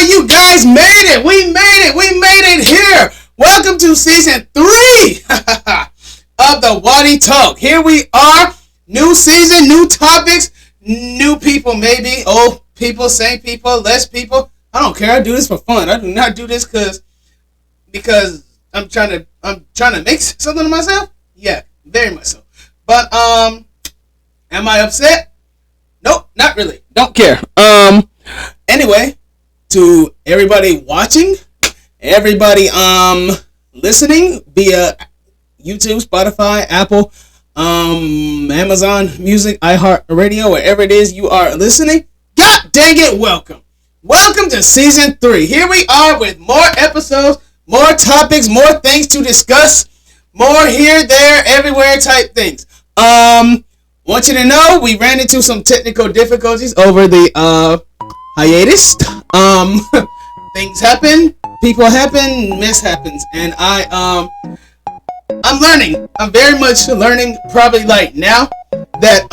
You guys made it. We made it. We made it here. Welcome to season 3 of the Waddy Talk. Here we are. New season, new topics, new people maybe. Old people, same people, less people. I don't care. I do this for fun. I do not do this because I'm trying to make something of myself. Yeah, very much so. But am I upset? Nope, not really. Don't care. Anyway, to everybody watching, everybody listening via YouTube, Spotify, Apple, Amazon Music, iHeartRadio, wherever it is you are listening, god dang it, welcome. Welcome to season 3. Here we are with more episodes, more topics, more things to discuss, more here, there, everywhere type things. Want you to know we ran into some technical difficulties over the hiatus. Things happen, people happen, mess happens, and I'm learning. I'm very much learning, probably like now that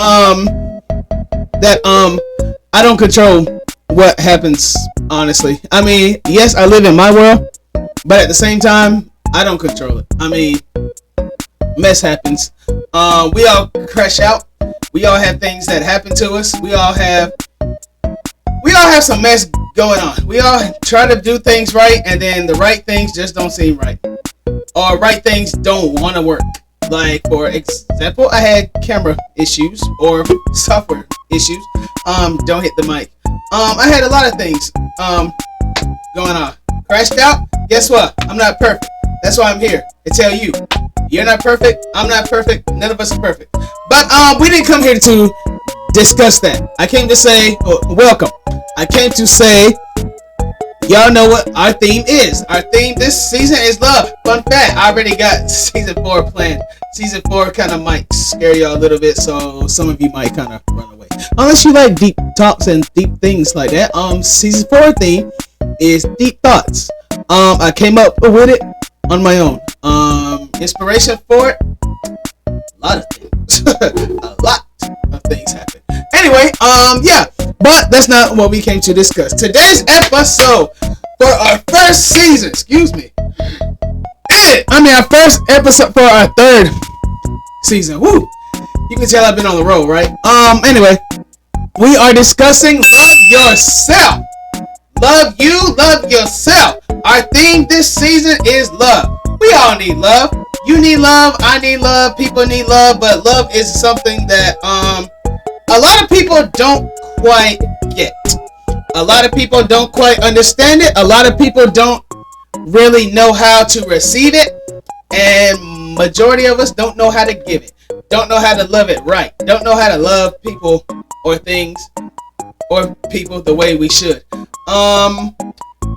I don't control what happens, honestly. I mean, yes, I live in my world, but at the same time, I don't control it. I mean, mess happens. We all crash out. We all have things that happen to us. We all have some mess going on. We all try to do things right, and then the right things just don't seem right. Or right things don't want to work. Like, for example, I had camera issues or software issues. Don't hit the mic. I had a lot of things going on. Crashed out. Guess what? I'm not perfect. That's why I'm here to tell you. You're not perfect. I'm not perfect. None of us are perfect. But we didn't come here to discuss that. I came to say, welcome. I came to say, y'all know what our theme is. Our theme this season is love. Fun fact, I already got season 4 planned. Season 4 kind of might scare y'all a little bit, so some of you might kind of run away. Unless you like deep talks and deep things like that. Season 4 theme is deep thoughts. I came up with it on my own. Inspiration for it, a lot of things. A lot of things happen. Anyway, yeah, but that's not what we came to discuss. Today's episode for our first season, our first episode for our 3rd season. Woo! You can tell I've been on the road, right? Anyway, we are discussing love yourself. Love you, love yourself. Our theme this season is love. We all need love. You need love, I need love, people need love, but love is something that a lot of people don't quite get. A lot of people don't quite understand it. A lot of people don't really know how to receive it. And majority of us don't know how to give it. Don't know how to love it right. Don't know how to love people or things or people the way we should.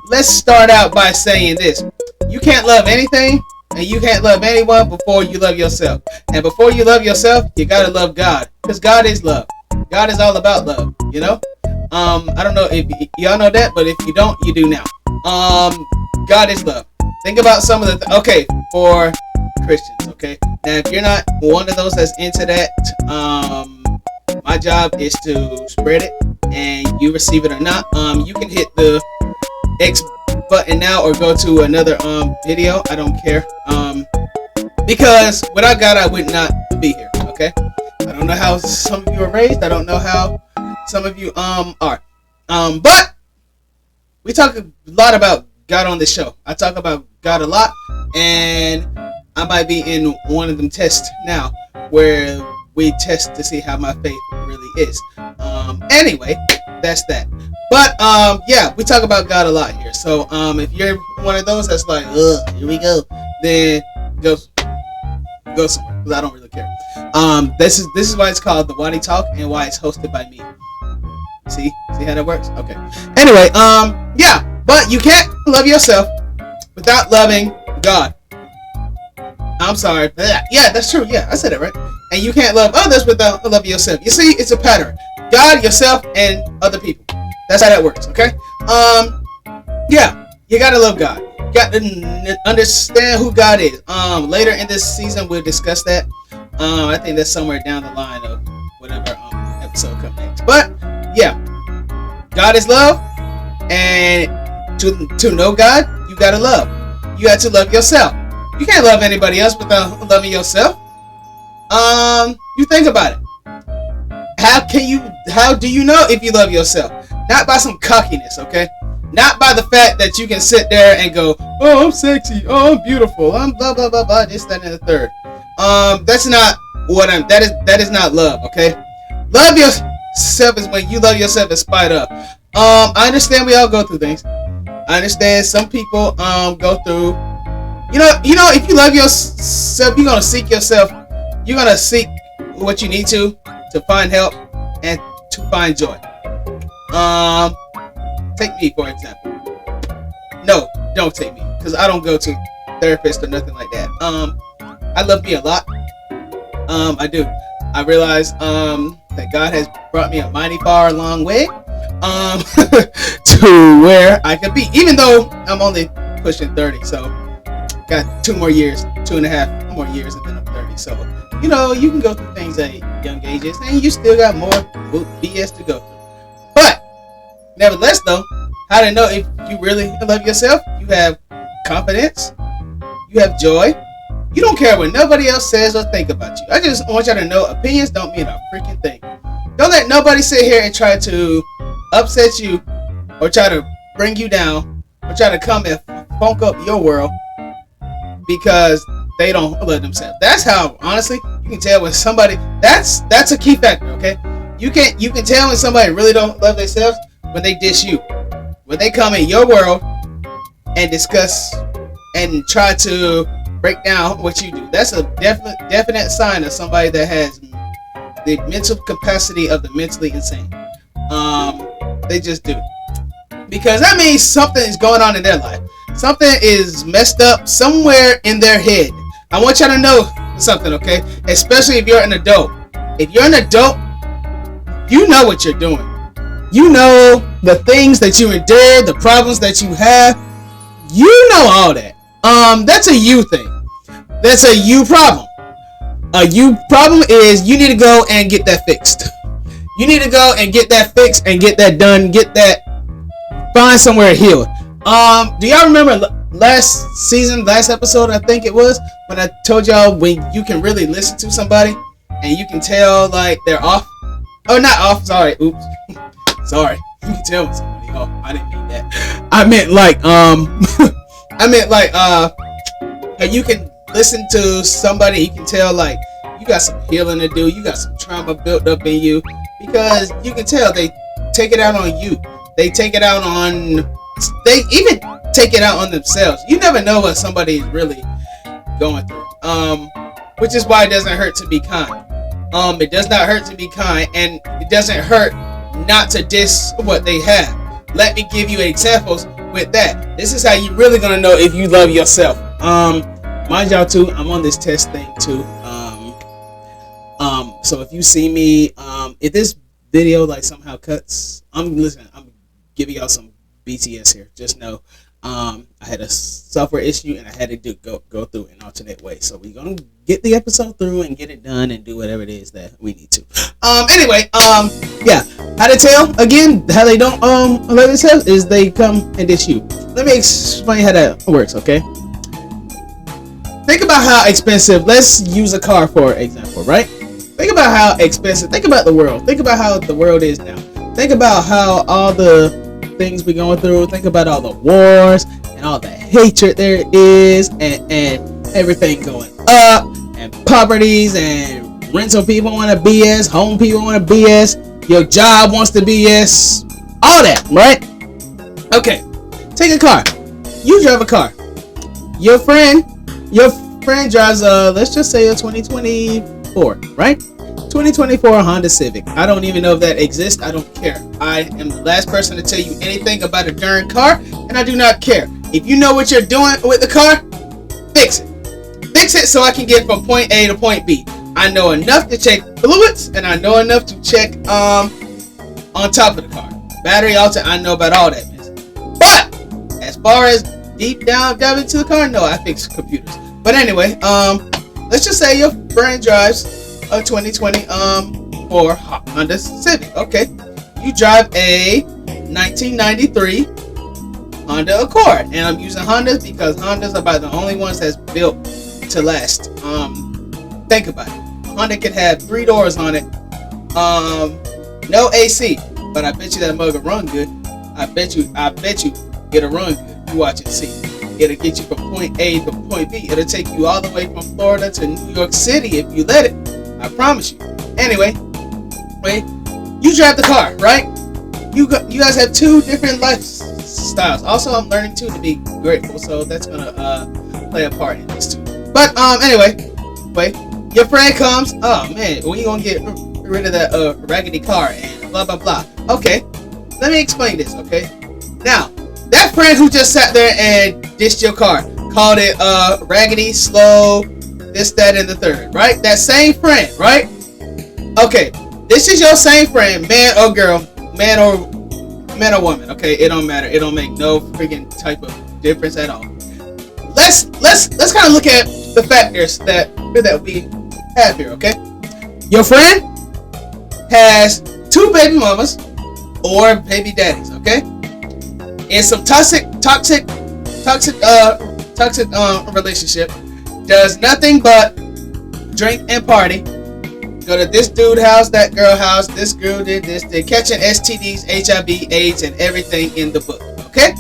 Let's start out by saying this. You can't love anything and you can't love anyone before you love yourself. And before you love yourself, you gotta love God. Because God is love. God is all about love, you know? I don't know if y'all know that, but if you don't, you do now. God is love. Think about some of the okay, for Christians, okay? Now, if you're not one of those that's into that, my job is to spread it, and you receive it or not. You can hit the X button now or go to another video. I don't care. Because without God, I would not be here, okay? I don't know how some of you are raised. I don't know how some of you are. But we talk a lot about God on this show. I talk about God a lot, and I might be in one of them tests now where we test to see how my faith really is. Anyway, that's that. But yeah, we talk about God a lot here. So if you're one of those that's like, ugh, here we go, then go somewhere, because I don't really care. This is why it's called the Waddy Talk and why it's hosted by me. See how that works? Okay. Anyway, yeah, but you can't love yourself without loving God. I'm sorry. Yeah, that's true. Yeah, I said it right. And you can't love others without loving yourself. You see, it's a pattern. God, yourself, and other people. That's how that works, okay? Yeah, you gotta love God. You got to understand who God is. Later in this season, we'll discuss that. I think that's somewhere down the line of whatever episode comes next. But, yeah, God is love, and To know God, you gotta love. You got to love yourself. You can't love anybody else without loving yourself. You think about it. How do you know if you love yourself? Not by some cockiness, okay? Not by the fact that you can sit there and go, oh, I'm sexy, oh, I'm beautiful, I'm blah blah blah blah, this, that, and the third. That's not that is not love, okay? Love yourself is when you love yourself in spite of. I understand we all go through things. I understand some people go through, you know, if you love yourself, you're gonna seek yourself. You're gonna seek what you need to find help and to find joy. Take me for example. No, don't take me, because I don't go to therapist or nothing like that. I love me a lot. I do. I realize that God has brought me a mighty far long way to where I could be, even though I'm only pushing 30, so got 2.5 more years, and then I'm 30. So you can go through things at young ages, and you still got more BS to go through. But nevertheless, though, how to know if you really love yourself? You have confidence, you have joy. You don't care what nobody else says or think about you. I just want y'all to know, opinions don't mean a freaking thing. Don't let nobody sit here and try to upset you or try to bring you down or try to come and funk up your world because they don't love themselves. That's how, honestly, you can tell when somebody, that's a key factor, okay? You can tell when somebody really don't love themselves when they dish you. When they come in your world and discuss and try to break down what you do. That's a definite sign of somebody that has the mental capacity of the mentally insane. They just do. Because that means something is going on in their life. Something is messed up somewhere in their head. I want y'all to know something, okay? Especially if you're an adult. If you're an adult, you know what you're doing. You know the things that you endure, the problems that you have. You know all that. That's a you thing. That's a you problem. A you problem is you need to go and get that fixed. You need to go and get that fixed and get that done. Get that, find somewhere healed. Do y'all remember last episode, I think it was, when I told y'all when you can really listen to somebody and you can tell like they're off? Oh, not off. Sorry. Oops. Sorry. You can tell when somebody off. I didn't mean that. I meant like you can listen to somebody, you can tell like you got some healing to do, you got some trauma built up in you, because you can tell they take it out on you. They take it out on, they even take it out on themselves. You never know what somebody is really going through. Which is why it doesn't hurt to be kind. It does not hurt to be kind, and it doesn't hurt not to diss what they have. Let me give you examples with that. This is how you really gonna know if you love yourself. Mind y'all too, I'm on this test thing too. So if you see me, if this video like somehow cuts, I'm giving y'all some BTS here. Just know, I had a software issue and I had to go through an alternate way. So we're gonna get the episode through and get it done and do whatever it is that we need to. Anyway, yeah. How to tell again how they don't love themselves is they come and dish you. Let me explain how that works, okay? Think about how expensive. Let's use a car for example, right? Think about how expensive. Think about the world. Think about how the world is now. Think about how all the things we're going through. Think about all the wars and all the hatred there is, and everything going up, and poverties, and rental people want to BS, home people want to BS, your job wants to BS, all that, right? Okay, take a car. You drive a car. Your friend drives let's just say a 2024, right? 2024 Honda Civic. I don't even know if that exists. I don't care. I am the last person to tell you anything about a darn car, and I do not care. If you know what you're doing with the car, fix it. Fix it so I can get from point A to point B. I know enough to check fluids, and I know enough to check on top of the car. Battery alter, I know about all that mess. But as far as deep down into the car, no, I fix computers. But anyway, let's just say your friend drives a 2020 or Honda Civic. Okay, you drive a 1993 Honda Accord, and I'm using Hondas because Hondas are about the only ones that's built to last. Think about it. Honda can have 3 doors on it. No AC, but I bet you that mug will run good. I bet you it'll run good. You watch and see. It'll get you from point A to point B. It'll take you all the way from Florida to New York City if you let it. I promise you. Anyway, wait. You drive the car, right? You guys have 2 different lifestyles. Also, I'm learning too to be grateful, so that's gonna play a part in this too. But anyway, wait. Your friend comes. Oh man, when you gonna get rid of that raggedy car and blah blah blah. Okay, let me explain this. Okay, now that friend who just sat there and dished your car, called it raggedy, slow, this, that, and the third, right? That same friend, right? Okay, this is your same friend, man or girl, man or woman. Okay, it don't matter. It don't make no freaking type of difference at all. Let's kind of look at the factors that we have here. Okay, your friend has 2 baby mamas or baby daddies. Okay, in some toxic relationship, does nothing but drink and party. Go to this dude house, that girl house, this girl did this, they're catching STDs, HIV, AIDS, and everything in the book. Okay,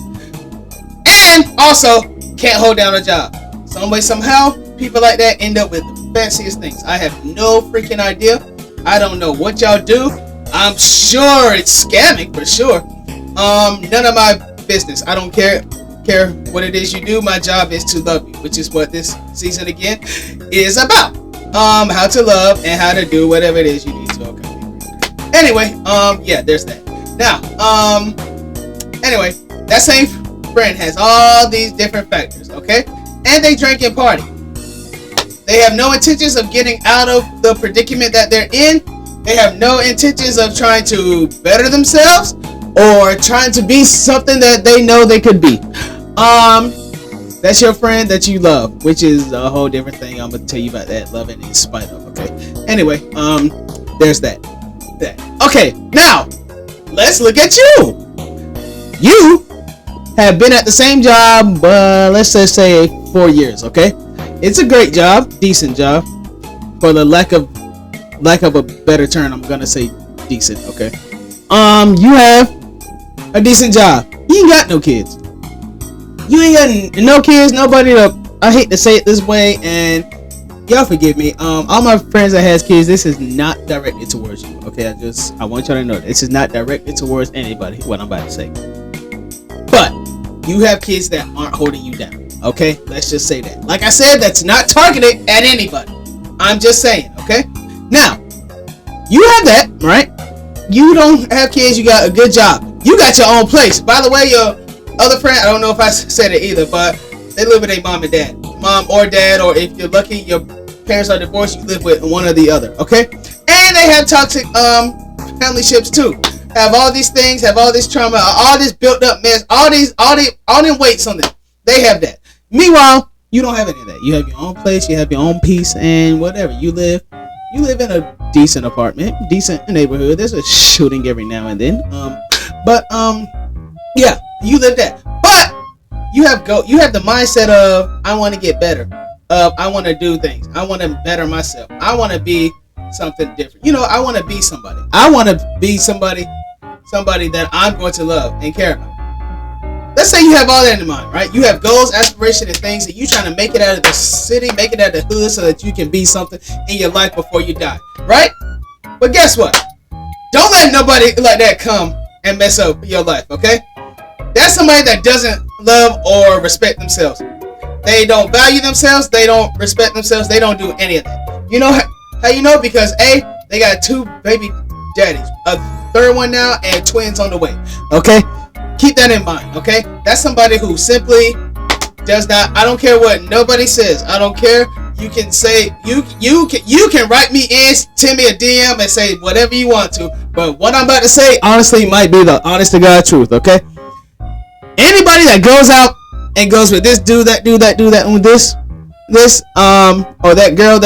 and also can't hold down a job. Some way, somehow, people like that end up with the fanciest things. I have no freaking idea. I don't know what y'all do. I'm sure it's scamming for sure. None of my business. I don't care what it is you do. My job is to love you, which is what this season again is about. How to love and how to do whatever it is you need to. Okay. Anyway, yeah, there's that. Now, anyway, that same friend has all these different factors, okay? And they drink and party. They have no intentions of getting out of the predicament that they're in. They have no intentions of trying to better themselves or trying to be something that they know they could be. That's your friend that you love, which is a whole different thing. I'm gonna tell you about that, loving in spite of. Okay. Anyway, there's that. Okay. Now, let's look at you. You have been at the same job, let's just say 4 years. Okay. It's a great job, decent job. For the lack of a better term, I'm gonna say decent. Okay. You have a decent job. You ain't got no kids. You ain't got no kids, nobody to, I hate to say it this way, and y'all forgive me. All my friends that has kids, this is not directed towards you. Okay, I want y'all to know this is not directed towards anybody, what I'm about to say. But you have kids that aren't holding you down. Okay, let's just say that. Like I said, that's not targeted at anybody. I'm just saying, okay? Now, you have that, right? You don't have kids, you got a good job. You got your own place. By the way, your other friend, I don't know if I said it either, but they live with a mom and dad. Mom or dad, or if you're lucky, your parents are divorced, you live with one or the other, okay? And they have toxic family ships too. Have all these things, have all this trauma, all this built up mess, all them weights on them. They have that. Meanwhile, you don't have any of that. You have your own place, you have your own peace, and whatever. You live in a decent apartment, decent neighborhood. There's a shooting every now and then. Yeah, you live that. But you have the mindset of, I want to get better. I want to do things. I want to better myself. I want to be something different. You know, I want to be somebody. I want to be somebody that I'm going to love and care about. Let's say you have all that in mind, right? You have goals, aspirations, and things that you're trying to make it out of the city, make it out of the hood so that you can be something in your life before you die, right? But guess what? Don't let nobody like that come and mess up your life, okay? That's somebody that doesn't love or respect themselves. They don't value themselves. They don't respect themselves. They don't do any of that. You know how you know? Because A, they got 2 baby daddies, a 3rd one now, and twins on the way, okay? Keep that in mind, okay? That's somebody who simply does not. I don't care what nobody says. I don't care. You can say you can write me in, send me a DM, and say whatever you want to. But what I'm about to say, honestly, might be the honest to God truth, okay? Anybody that goes out and goes with this dude, that dude, that dude, that with this, or that girl,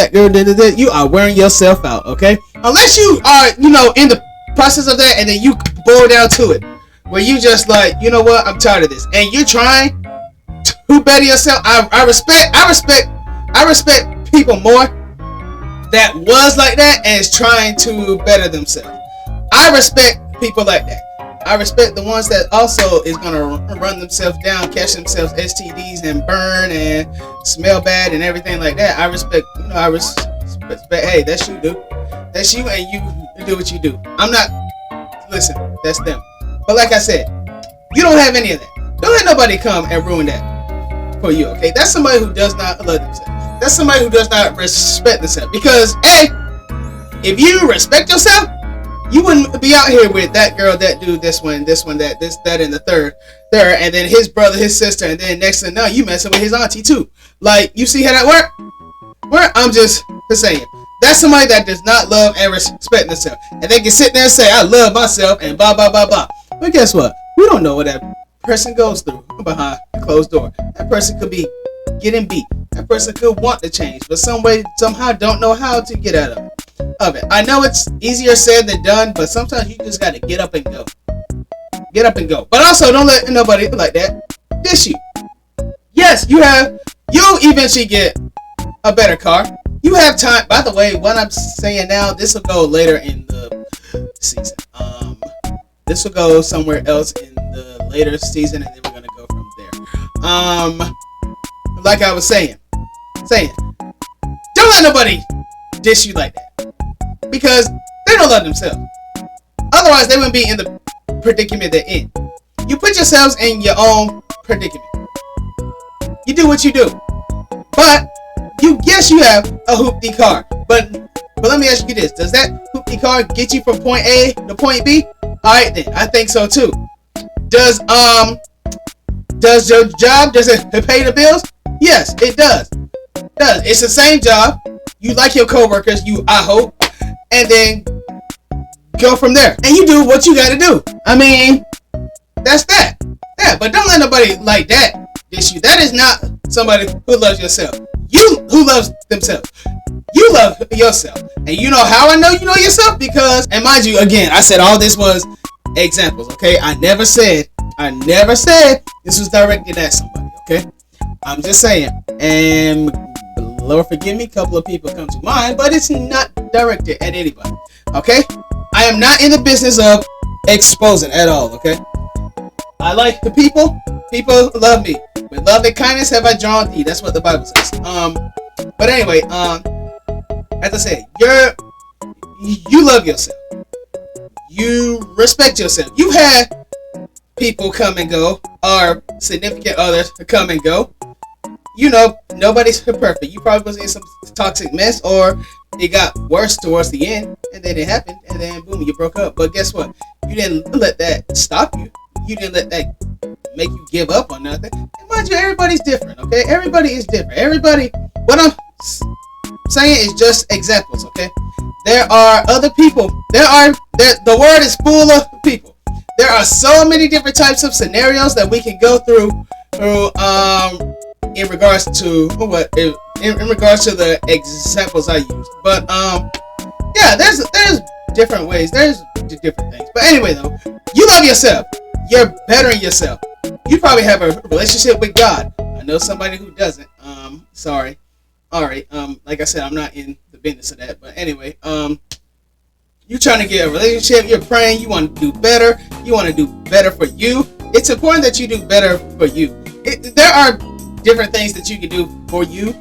you are wearing yourself out, okay? Unless you are, in the process of that, and then you boil down to it. where you just like, you know what, I'm tired of this, and you're trying to better yourself. I respect people more that was like that and is trying to better themselves. I respect people like that. I respect the ones that also is gonna run themselves down, catch themselves STDs and burn and smell bad and everything like that. I respect, I respect. Hey, that's you, dude. That's you, and you do what you do. I'm not. Listen, that's them. But like I said, you don't have any of that. Don't let nobody come and ruin that for you. Okay, that's somebody who does not love themselves. That's somebody who does not respect themselves. Because if you respect yourself, you wouldn't be out here with that girl, that dude, this one, that, this, that, and the third, and then his brother, his sister, and then next thing you know, you messing with his auntie too. Like, you see how that work? I'm just saying. That's somebody that does not love and respect themselves. And they can sit there and say, I love myself, and blah, blah, blah, blah. But guess what? We don't know what that person goes through behind a closed door. That person could be getting beat. That person could want to change, but somehow don't know how to get out of it. I know it's easier said than done, but sometimes you just got to get up and go. Get up and go. But also, don't let nobody like that dish you. Yes, you'll eventually get a better car. You have time. By the way, what I'm saying now, this will go later in the season. This will go somewhere else in the later season, and then we're gonna go from there. Like I was saying, don't let nobody dish you like that, because they don't love themselves. Otherwise, they wouldn't be in the predicament they're in. You put yourselves in your own predicament. You do what you do, but yes, you have a hoopty car, but let me ask you this: does that hoopty car get you from point A to point B? All right, then I think so too. Does your job, does it pay the bills? Yes, it does. It's the same job. You like your coworkers, I hope, and then go from there. And you do what you got to do. I mean, that's that. Yeah, but don't let nobody like that dish you. That is not somebody who loves yourself. You who loves themselves. You love yourself. And you know how I know you know yourself? Because, and mind you, again, I said all this was examples, okay? I never said this was directed at somebody, okay? I'm just saying. And Lord forgive me, a couple of people come to mind, but it's not directed at anybody, okay? I am not in the business of exposing at all, okay? I like the people. People love me. With love and kindness have I drawn thee. That's what the Bible says. But anyway, as I said, you love yourself. You respect yourself. You had people come and go, or significant others come and go. You know, nobody's perfect. You probably was in some toxic mess, or it got worse towards the end, and then it happened, and then boom, you broke up. But guess what? You didn't let that stop you. You didn't let that make you give up on nothing. And mind you, everybody's different, okay? Everybody is different. What I'm saying is just examples, okay? There are other people. The world is full of people. There are so many different types of scenarios that we can go through in regards to in regards to the examples I used. But yeah, there's different ways. There's different things. But anyway, though, you love yourself. You're bettering yourself. You probably have a relationship with God. I know somebody who doesn't. Sorry. All right. Like I said, I'm not in the business of that. But anyway, you're trying to get a relationship. You're praying. You want to do better. You want to do better for you. It's important that you do better for you. There are different things that you can do for you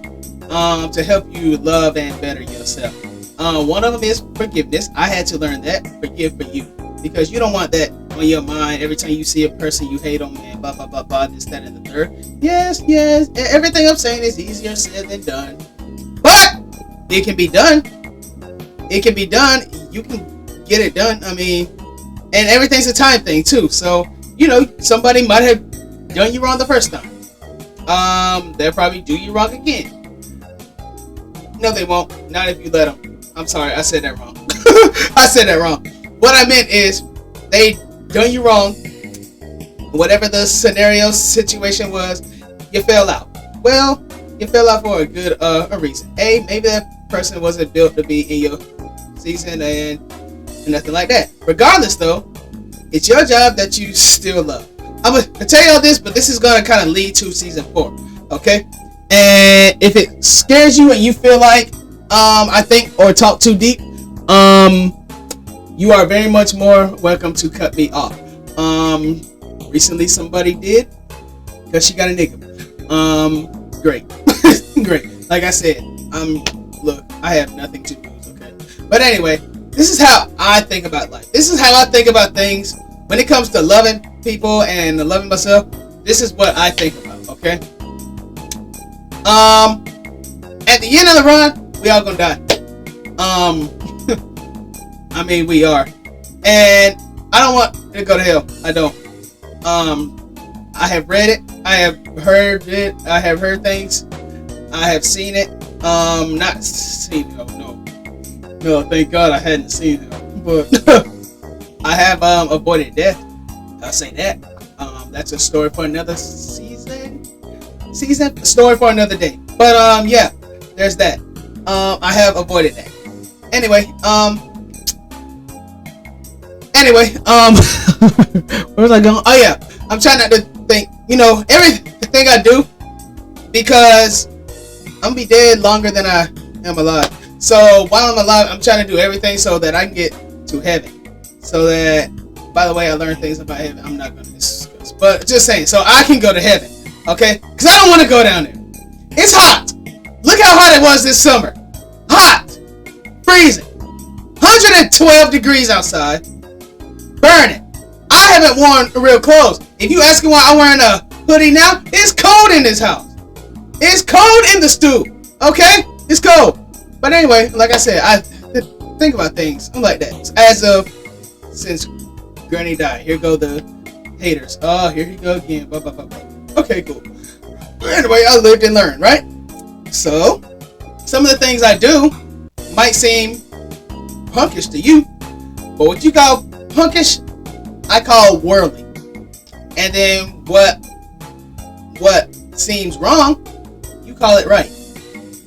to help you love and better yourself. One of them is forgiveness. I had to learn that. Forgive for you. Because you don't want that on your mind every time you see a person you hate on, man, blah, blah, blah, blah, this, that, and the third. Yes. Everything I'm saying is easier said than done. But it can be done. It can be done. You can get it done. I mean, and everything's a time thing, too. So, you know, somebody might have done you wrong the first time. They'll probably do you wrong again. No, they won't. Not if you let them. I'm sorry. I said that wrong. I said that wrong. What I meant is, they done you wrong. Whatever the scenario situation was, you fell out. Well, you fell out for a good a reason. Maybe that person wasn't built to be in your season and nothing like that. Regardless, though, It's your job that you still love. I'm going to tell you all this, but this is going to kind of lead to season 4. Okay? And if it scares you and you feel like, I think, or talk too deep, you are very much more welcome to cut me off. Recently somebody did, because she got a nigga. Great. Great. Like I said, look, I have nothing to lose, okay? But anyway, this is how I think about life. This is how I think about things when it comes to loving people and loving myself. This is what I think about, okay? At the end of the run, we all gonna die. I mean, we are. And I don't want to go to hell. I don't. I have read it. I have heard it. I have heard things. I have seen it. Not seen it. No, thank God I hadn't seen it. But I have avoided death. I'll say that. That's a story for another season. Story for another day. But yeah, there's that. I have avoided that. Anyway, where was I going? Oh yeah, I'm trying not to think, everything I do, because I'm gonna be dead longer than I am alive. So while I'm alive, I'm trying to do everything so that I can get to heaven. So that, by the way, I learned things about heaven I'm not gonna discuss, but just saying, so I can go to heaven, okay? Because I don't want to go down there. It's hot. Look how hot it was this summer. Hot, freezing, 112 degrees outside. Burning. I haven't worn real clothes. If you asking why I'm wearing a hoodie now, it's cold in this house. It's cold in the stew. Okay? It's cold. But anyway, like I said, I think about things. I'm like that. As of since Granny died. Here go the haters. Oh, here you go again. Blah, blah, blah, blah. Okay, cool. But anyway, I lived and learned, right? So, some of the things I do might seem punkish to you. But what you call punkish, I call worldly. And then what seems wrong, you call it right.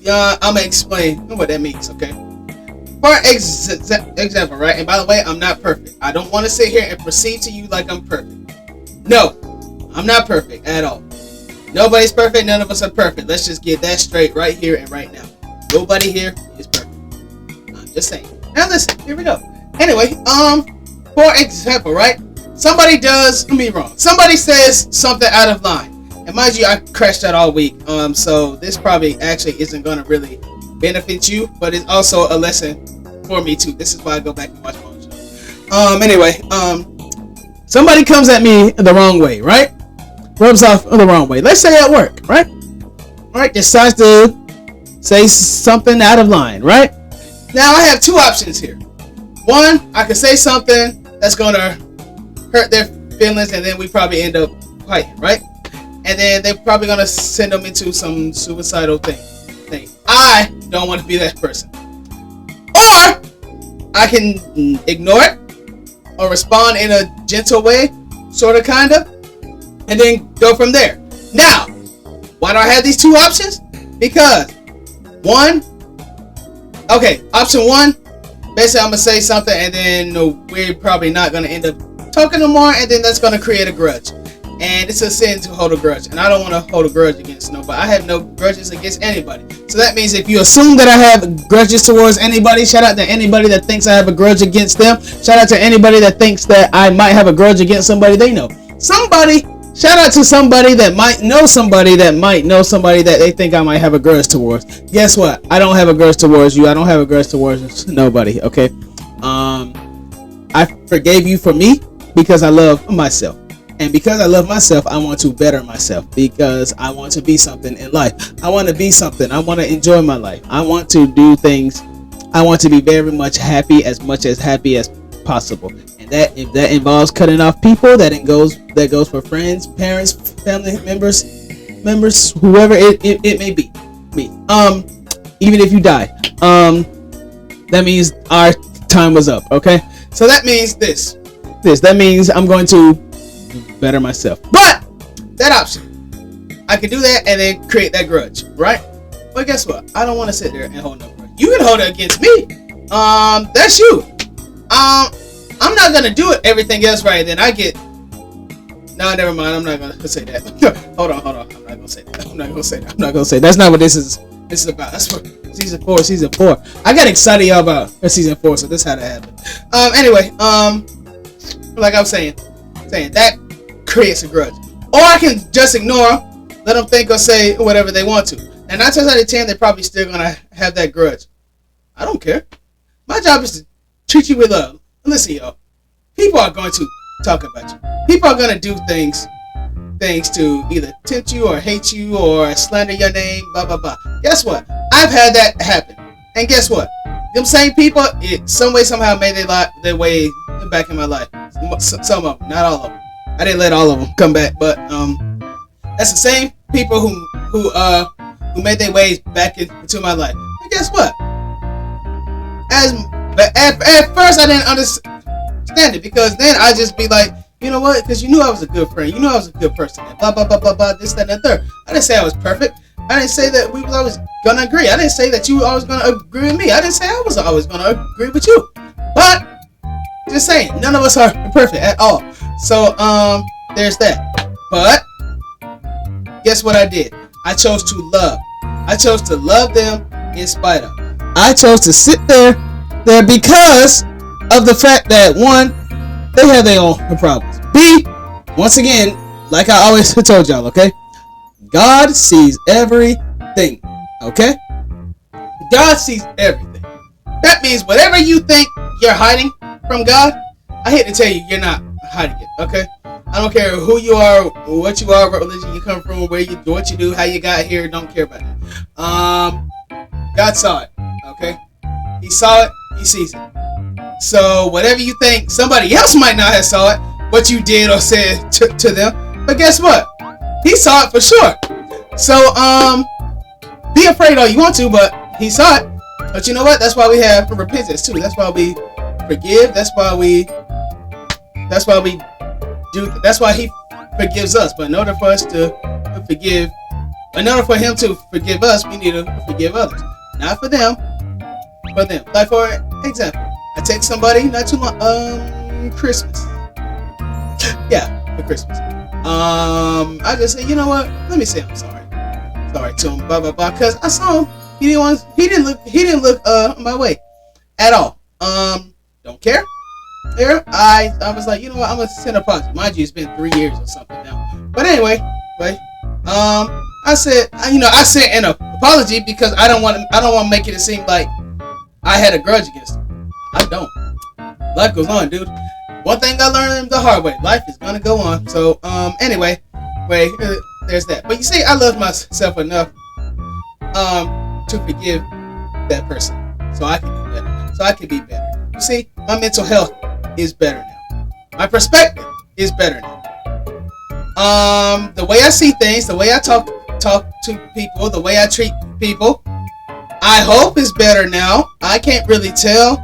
I'm gonna explain what that means, okay? For example, right? And by the way, I'm not perfect. I don't want to sit here and proceed to you like I'm perfect. No, I'm not perfect at all. Nobody's perfect. None of us are perfect. Let's just get that straight right here and right now. Nobody here is perfect. I'm just saying. Now listen, here we go. Anyway, for example, right? Somebody does me wrong. Somebody says something out of line. And mind you, I crashed out all week. So this probably actually isn't going to really benefit you, but it's also a lesson for me too. This is why I go back and watch my own show. Anyway, somebody comes at me the wrong way, right? Rubs off the wrong way. Let's say at work, right? Right? Decides to say something out of line, right? Now I have two options here. One, I could say something that's gonna hurt their feelings, and then we probably end up fighting, right? And then they're probably gonna send them into some suicidal thing. I don't want to be that person. Or I can ignore it or respond in a gentle way, sort of, kind of, and then go from there. Now, why do I have these two options? Because option one, basically I'm gonna say something and then we're probably not gonna end up talking no more, and then that's gonna create a grudge. And it's a sin to hold a grudge, and I don't want to hold a grudge against nobody. I have no grudges against anybody. So that means if you assume that I have grudges towards anybody, shout out to anybody that thinks I have a grudge against them. Shout out to anybody that thinks that I might have a grudge against somebody they know. Shout out to somebody that might know somebody that they think I might have a grudge towards. Guess what? I don't have a grudge towards you. I don't have a grudge towards nobody, okay? I forgave you for me because I love myself. And because I love myself, I want to better myself, because I want to be something in life. I want to be something. I want to enjoy my life. I want to do things. I want to be very much happy as possible. And that, if that involves cutting off people, that goes for friends, parents, family members, whoever it may be. Me. Even if you die, that means our time was up. Okay. So that means this. That means I'm going to better myself. But that option, I can do that and then create that grudge, right? But guess what? I don't want to sit there and hold no grudge. You can hold it against me. That's you. I'm I'm not gonna do it everything else right, then I get. No, never mind. I'm not gonna say that. Hold on. I'm not gonna say that. That's not what this is. This is about. That's what season 4. I got excited y'all about season 4, so this had to happen. Anyway, like I was saying that creates a grudge, or I can just ignore them, let them think or say whatever they want to. And 9 times out of 10, they're probably still gonna have that grudge. I don't care. My job is to treat you with love. Listen, y'all. People are going to talk about you. People are gonna do things to either tempt you or hate you or slander your name, blah blah blah. Guess what? I've had that happen, and guess what? Them same people, some way somehow made their way back in my life. Some of them, not all of them. I didn't let all of them come back, but that's the same people who made their way back into my life. And guess what? At first I didn't understand it, because then I just be like, you know what? Because you knew I was a good friend. You knew I was a good person. And blah, blah, blah, blah, blah, this, that, and the third. I didn't say I was perfect. I didn't say that we was always going to agree. I didn't say that you were always going to agree with me. I didn't say I was always going to agree with you. But, just saying, none of us are perfect at all. So, there's that. But, guess what I did? I chose to love. I chose to love them in spite of. I chose to sit there because of the fact that, one, they have their own problems. B, once again, like I always told y'all, okay? God sees everything, okay? God sees everything. That means whatever you think you're hiding from God, I hate to tell you, you're not hiding it, okay? I don't care who you are, what you are, what religion you come from, where you do, what you do, how you got here, don't care about it. God saw it, okay? He saw it, he sees it. So whatever you think, somebody else might not have saw it, what you did or said to them, but guess what? He saw it for sure. So be afraid all you want to, but he saw it. But you know what? That's why we have repentance too. That's why we forgive. That's why he forgives us. But in order for us to forgive, in order for him to forgive us, we need to forgive others. Not for them, for them. Like for example, I take somebody not too long, Christmas. Yeah, for Christmas. I just say, you know what? Let me say I'm sorry to him, blah blah blah. Cause I saw him. He didn't look my way at all. Don't care. There, I was like, you know what? I'm gonna send a apology. Mind you, it's been 3 years or something now. But anyway, right? I sent an apology because I don't want to make it seem like I had a grudge against him. I don't. Life goes on, dude. One thing I learned the hard way. Life is gonna go on. So, anyway, there's that. But you see, I love myself enough to forgive that person, so I can do better. So I can be better. You see, my mental health is better now. My perspective is better now. The way I see things, the way I talk to people, the way I treat people, I hope is better now. I can't really tell.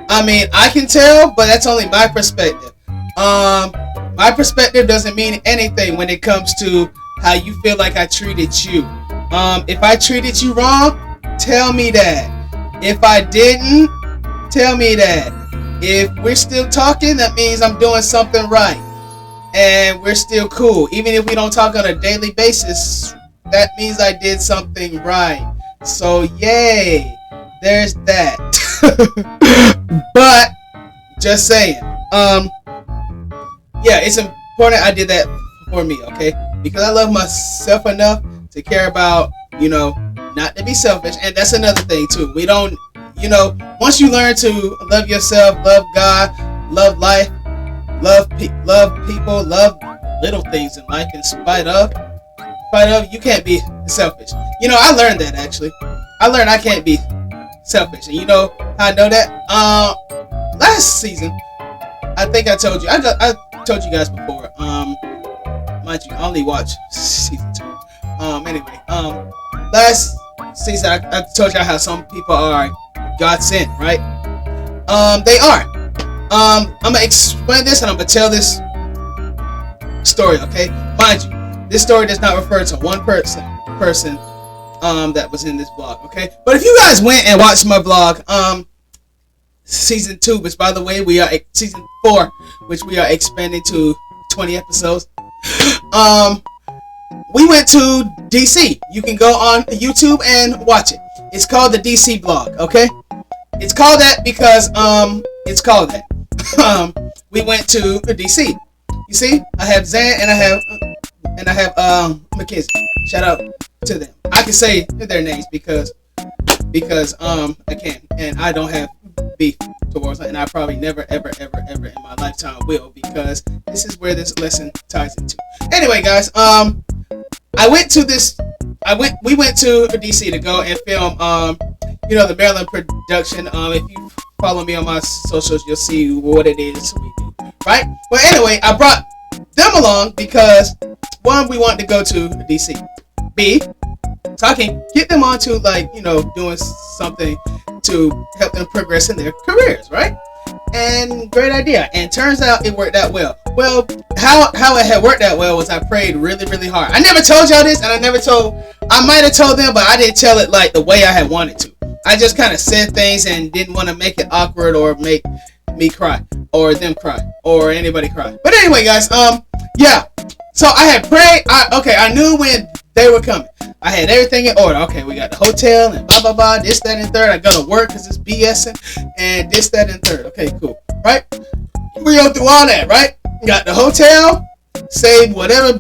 I mean, I can tell, but that's only my perspective. My perspective doesn't mean anything when it comes to how you feel like I treated you. If I treated you wrong, tell me that. If I didn't, tell me that. If we're still talking, that means I'm doing something right. And we're still cool. Even if we don't talk on a daily basis, that means I did something right. So, yay. There's that. But, just saying. Yeah, it's important I did that for me, okay? Because I love myself enough to care about, not to be selfish. And that's another thing, too. We don't, once you learn to love yourself, love God, love life, love people, love little things in life in spite of, you can't be selfish. I learned that, actually. I learned I can't be selfish. And you know how I know that? Last season, I think I told you. I told you guys before. Mind you, I only watched season 2. Anyway, last season I told y'all how some people are God sent, right? They are. I'm gonna explain this and I'm gonna tell this story, okay? Mind you, this story does not refer to one person that was in this vlog, okay? But if you guys went and watched my vlog, season 2, which by the way we are season 4, which we are expanding to 20 episodes. We went to DC. You can go on YouTube and watch it. It's called the DC blog. Okay, it's called that because it's called that. We went to DC. You see, I have Zan and I have Mackenzie. Shout out to them. I can say their names because I can, and I don't have beef towards them, and I probably never ever in my lifetime will, because this is where this lesson ties into. Anyway, guys, we went to DC to go and film the Maryland production. If you follow me on my socials, you'll see what it is we do, right? Well, anyway, I brought them along because, one, we wanted to go to DC. B, so I can get them onto, like, doing something to help them progress in their careers, right? And great idea. And turns out it worked out well. Well, how it had worked out well was I prayed really, really hard. I never told y'all this, and I might have told them, but I didn't tell it like the way I had wanted to. I just kind of said things and didn't want to make it awkward or make me cry or them cry or anybody cry. But anyway, guys, yeah. So I had prayed. I knew when they were coming. I had everything in order. Okay, we got the hotel and blah, blah, blah, this, that, and third. I go to work because it's BSing and this, that, and third. Okay, cool. Right? We go through all that, right? Got the hotel, saved whatever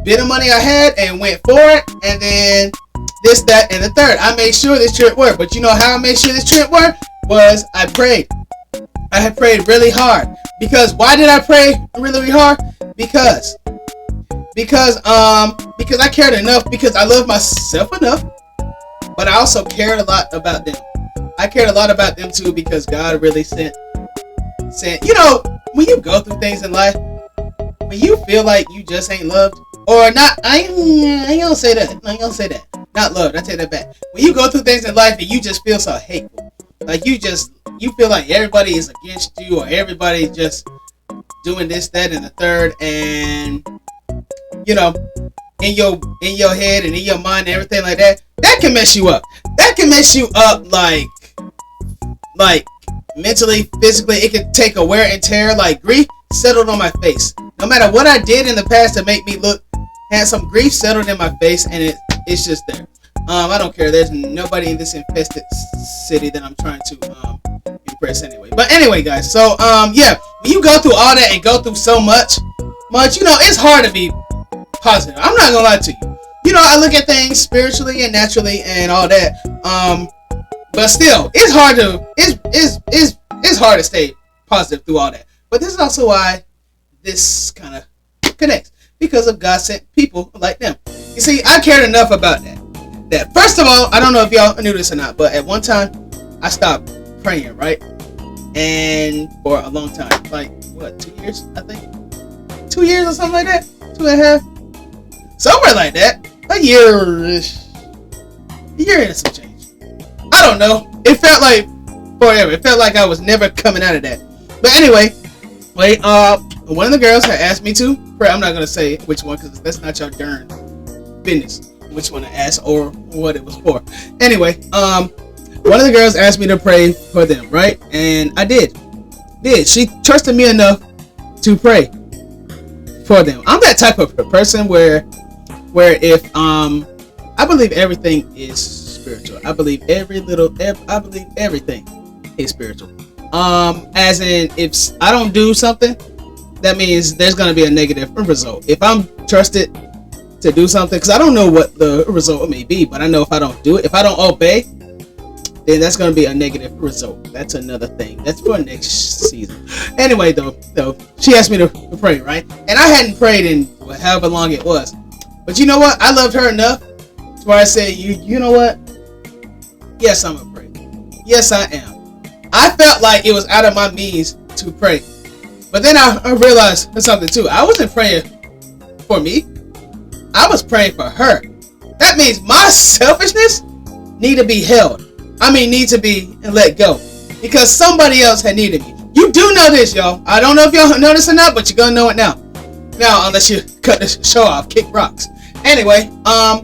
bit of money I had and went for it. And then this, that, and the third. I made sure this trip worked. But you know how I made sure this trip worked? Was I prayed. I had prayed really hard. Because why did I pray really, really hard? Because I cared enough, because I love myself enough, but I also cared a lot about them. I cared a lot about them too, because God really sent, when you go through things in life, when you feel like you just ain't loved, or not, I ain't gonna say that, not loved, I take that back. When you go through things in life and you just feel so hateful, like you feel like everybody is against you, or everybody's just doing this, that, and the third, and in your head and in your mind and everything like that, that can mess you up. That can mess you up like mentally, physically. It can take a wear and tear. Like, grief settled on my face. No matter what I did in the past to make me look handsome, grief settled in my face, and it's just there. I don't care. There's nobody in this infested city that I'm trying to impress anyway. But anyway, guys, so yeah, when you go through all that and go through so much, it's hard to be positive. I'm not gonna lie to you. I look at things spiritually and naturally and all that. But still, it's hard to stay positive through all that. But this is also why this kind of connects, because of God sent people like them. You see, I cared enough about that first of all, I don't know if y'all knew this or not, but at one time I stopped praying, right? And for a long time, like 2 years, I think, 2 years or something like that, 2.5. Somewhere like that. A year and some change. I don't know. It felt like forever. It felt like I was never coming out of that. But anyway, one of the girls had asked me to pray. I'm not going to say which one, because that's not your darn business, which one I asked or what it was for. Anyway, one of the girls asked me to pray for them, right? And I did. She trusted me enough to pray for them. I'm that type of person where if I believe everything is spiritual. I believe everything is spiritual. As in, if I don't do something, that means there's gonna be a negative result. If I'm trusted to do something, because I don't know what the result may be, but I know if I don't do it, if I don't obey, then that's gonna be a negative result. That's another thing. That's for next season. Anyway, though, she asked me to pray, right? And I hadn't prayed in however long it was. But you know what? I loved her enough to where I said, you know what? Yes, I'm gonna pray. Yes, I am. I felt like it was out of my means to pray. But then I realized something too. I wasn't praying for me. I was praying for her. That means my selfishness need to be held. Need to be let go. Because somebody else had needed me. You do know this, y'all. I don't know if y'all know this or not, but you're gonna know it now. Now, unless you cut the show off, kick rocks. Anyway, I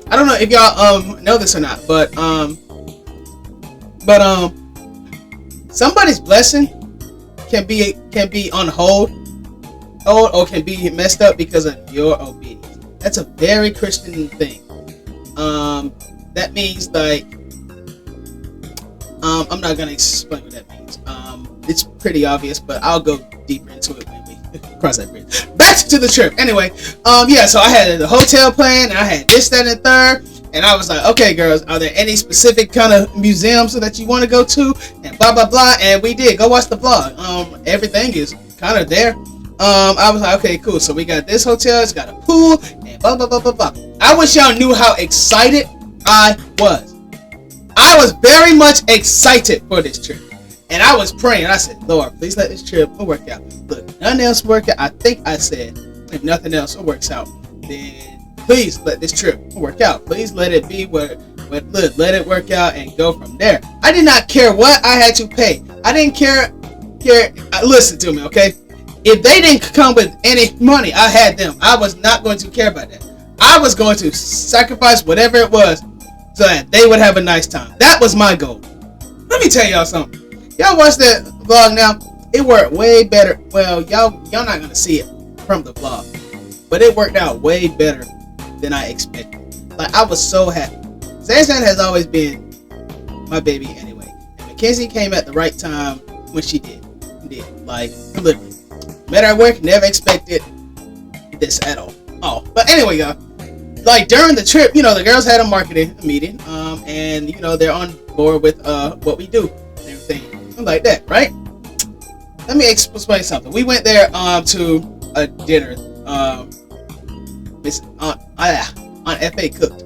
don't know if y'all know this or not, but somebody's blessing can be on hold or can be messed up because of your obedience. That's a very Christian thing. That means like, I'm not gonna explain what that means. It's pretty obvious, but I'll go deeper into it when we cross that bridge. Back to the trip. Anyway, yeah. So I had the hotel plan, and I had this, that, and the third. And I was like, okay, girls, are there any specific kind of museums that you want to go to? And blah, blah, blah. And we did. Go watch the vlog. Everything is kind of there. I was like, okay, cool. So we got this hotel. It's got a pool. And blah, blah, blah, blah, blah. I wish y'all knew how excited I was. I was very much excited for this trip. And I was praying. I said, Lord, please let this trip work out. Look, nothing else work out. I think I said, if nothing else works out, then please let this trip work out. Please let it be let it work out and go from there. I did not care what I had to pay. I didn't care. Listen to me, okay? If they didn't come with any money, I had them. I was not going to care about that. I was going to sacrifice whatever it was so that they would have a nice time. That was my goal. Let me tell y'all something. Y'all watch that vlog now. It worked way better. Well, y'all not gonna see it from the vlog, but it worked out way better than I expected. Like, I was so happy. Zan has always been my baby anyway. And Mackenzie came at the right time when she did. Like, literally. Met her at work, never expected this at all. Oh, but anyway, y'all. Like, during the trip, the girls had a marketing meeting. And, they're on board with what we do and everything like that, right? Let me explain something. We went there to a dinner. Aunt FA cooked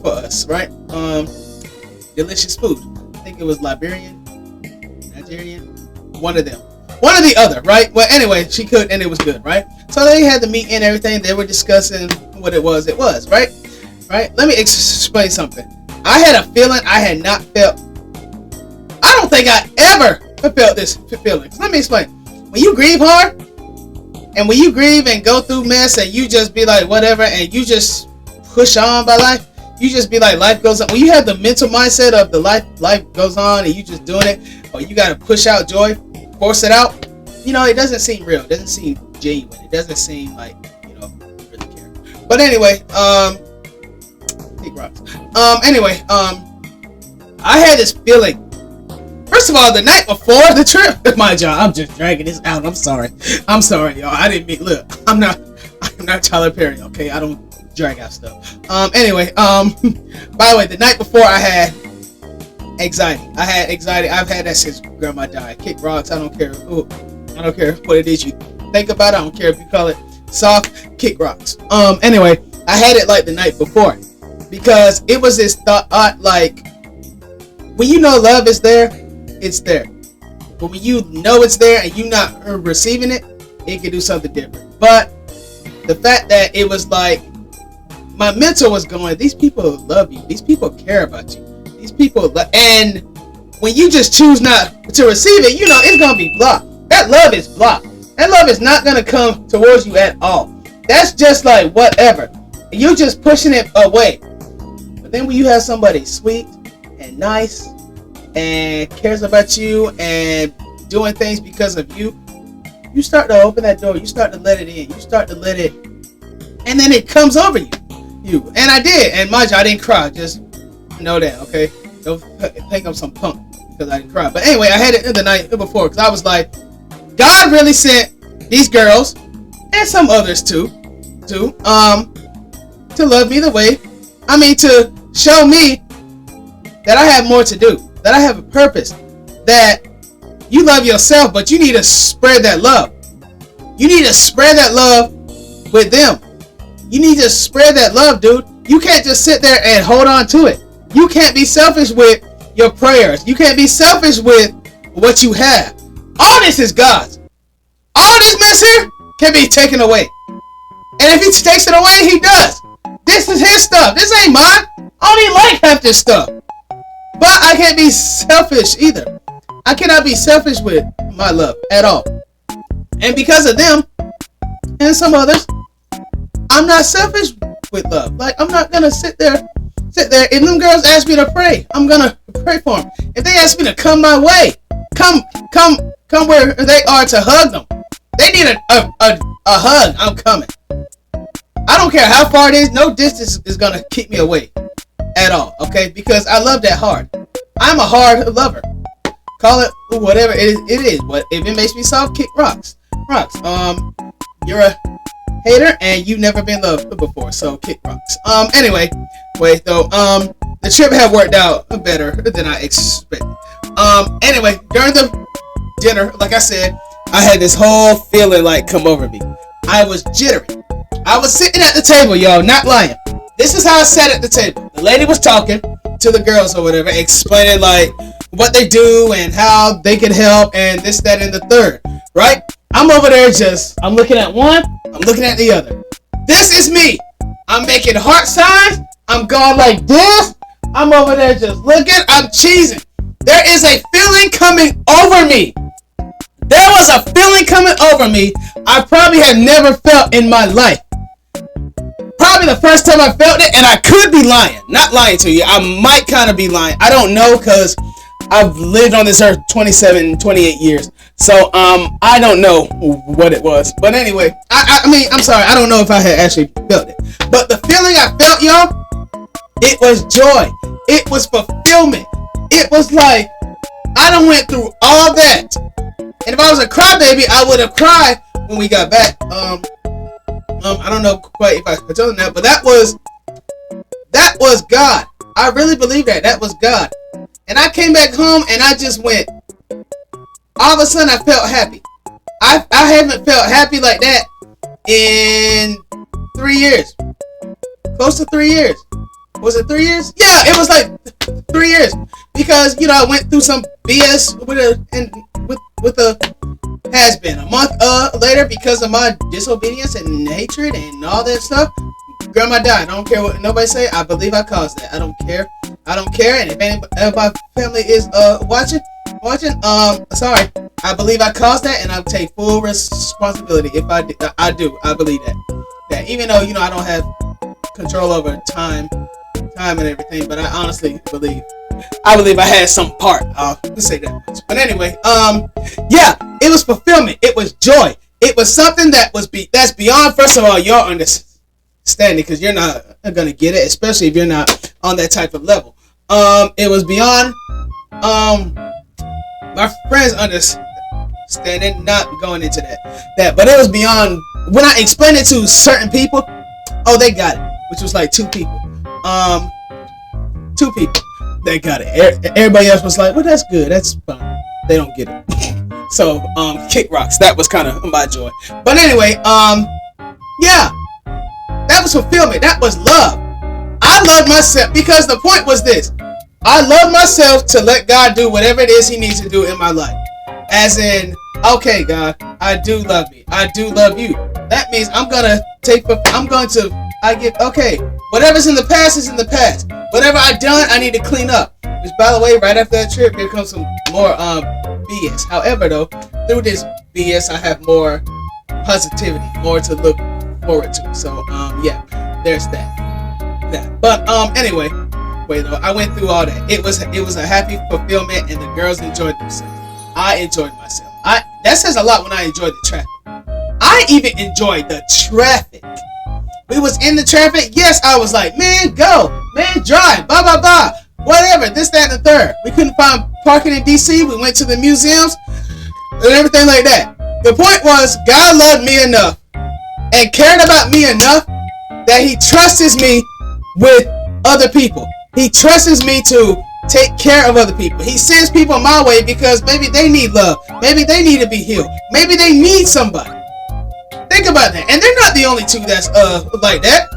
for us, right? Delicious food. I think it was Nigerian, one of them, one or the other, right? Well, anyway, she cooked and it was good, right? So they had the meat and everything. They were discussing what it was, right? Let me explain something. I had a feeling I had not felt. I don't think I ever felt this feeling. Let me explain. When you grieve hard, and when you grieve and go through mess, and you just be like, whatever, and you just push on by life, you just be like, life goes on. When you have the mental mindset of the life goes on, and you just doing it, or you got to push out joy, force it out, it doesn't seem real. It doesn't seem genuine. It doesn't seem like, you really care. But anyway, big rocks. I had this feeling. First of all, the night before the trip, my job, I'm just dragging this out. I'm sorry, y'all. I didn't mean. Look, I'm not Tyler Perry. Okay, I don't drag out stuff. By the way, the night before I had anxiety. I've had that since grandma died. Kick rocks. I don't care what it is you think about. I don't care if you call it soft. Kick rocks. Anyway, I had it like the night before because it was this thought like, when love is there, it's there. But when you know it's there and you not receiving it, it can do something different. But the fact that it was like, my mental was going, these people love you. These people care about you. These people, and when you just choose not to receive it, it's going to be blocked. That love is blocked. That love is not going to come towards you at all. That's just like whatever. You're just pushing it away. But then when you have somebody sweet and nice and cares about you and doing things because of you, you start to open that door. You start to let it in. You start to let it, and then it comes over you. And I did. And mind you, I didn't cry. Just know that, okay? Don't think I'm some punk because I didn't cry. But anyway, I had it in the night before because I was like, God really sent these girls and some others too, to love me the way. To show me that I have more to do. That I have a purpose, that you love yourself, but you need to spread that love. You need to spread that love with them. You need to spread that love, dude. You can't just sit there and hold on to it. You can't be selfish with your prayers. You can't be selfish with what you have. All this is God's. All this mess here can be taken away. And if he takes it away, he does. This is his stuff. This ain't mine. I don't even like half this stuff. But I can't be selfish either. I cannot be selfish with my love at all. And because of them and some others, I'm not selfish with love. Like, I'm not going to sit there. If them girls ask me to pray, I'm going to pray for them. If they ask me to come my way, come where they are to hug them. They need a hug. I'm coming. I don't care how far it is. No distance is gonna keep me away at all. Okay, because I love that hard. I'm a hard lover. Call it whatever it is. But if it makes me soft, kick rocks. You're a hater and you've never been loved before, so kick rocks. Anyway, wait though. The trip had worked out better than I expected. Anyway, during the dinner, like I said, I had this whole feeling like come over me. I was jittery. I was sitting at the table, y'all, not lying. This is how I sat at the table. The lady was talking to the girls or whatever, explaining like what they do and how they can help and this, that, and the third, right? I'm over there I'm looking at one, I'm looking at the other. This is me. I'm making heart signs. I'm going like this. I'm over there just looking. I'm cheesing. There is a feeling coming over me. There was a feeling coming over me I probably have never felt in my life. Probably the first time I felt it, and I could be lying. Not lying to you. I might kind of be lying. I don't know, because I've lived on this earth 28 years. So, I don't know what it was. But anyway, I mean, I'm sorry. I don't know if I had actually felt it. But the feeling I felt, y'all, it was joy. It was fulfillment. It was like, I done went through all that. And if I was a crybaby, I would have cried when we got back. I don't know quite if I told them that, but that was God. I really believe that was God. And I came back home and I just went, all of a sudden I felt happy. I haven't felt happy like that in 3 years. Close to 3 years. Was it 3 years? Yeah, it was like 3 years. Because, you know, I went through some BS with a has-been. A month later, because of my disobedience and hatred and all that stuff, grandma died. I don't care what nobody say. I believe I caused that. I don't care. And if any of my family is watching, sorry. I believe I caused that, and I'll take full responsibility if I do. I believe that. Even though, you know, I don't have control over time and everything, but I honestly believe I had some part. Let's say that much. But anyway, yeah, it was fulfillment. It was joy. It was something that's beyond, first of all, your understanding, because you're not gonna get it, especially if you're not on that type of level. It was beyond my friends' understanding. Not going into that, but it was beyond when I explained it to certain people. Oh, they got it, which was like two people. They got it. Everybody else was like, well, that's good. That's fine. They don't get it. So, kick rocks. That was kind of my joy. But anyway, yeah. That was fulfillment. That was love. I love myself because the point was this. I love myself to let God do whatever it is he needs to do in my life. As in, okay, God, I do love me. I do love you. That means okay, whatever's in the past is in the past. Whatever I've done, I need to clean up. Which, by the way, right after that trip, here comes some more BS. However, though, through this BS, I have more positivity, more to look forward to. So, yeah, there's that. But anyway, though, I went through all that. It was a happy fulfillment, and the girls enjoyed themselves. I enjoyed myself. That says a lot when I enjoyed the traffic. I even enjoyed the traffic. We was in the traffic. Yes, I was like, man, go. Man, drive. Blah, blah, blah. Whatever. This, that, and the third. We couldn't find parking in D.C. We went to the museums and everything like that. The point was, God loved me enough and cared about me enough that he trusts me with other people. He trusts me to take care of other people. He sends people my way because maybe they need love. Maybe they need to be healed. Maybe they need somebody. Think about that. And they're not the only two that's like that.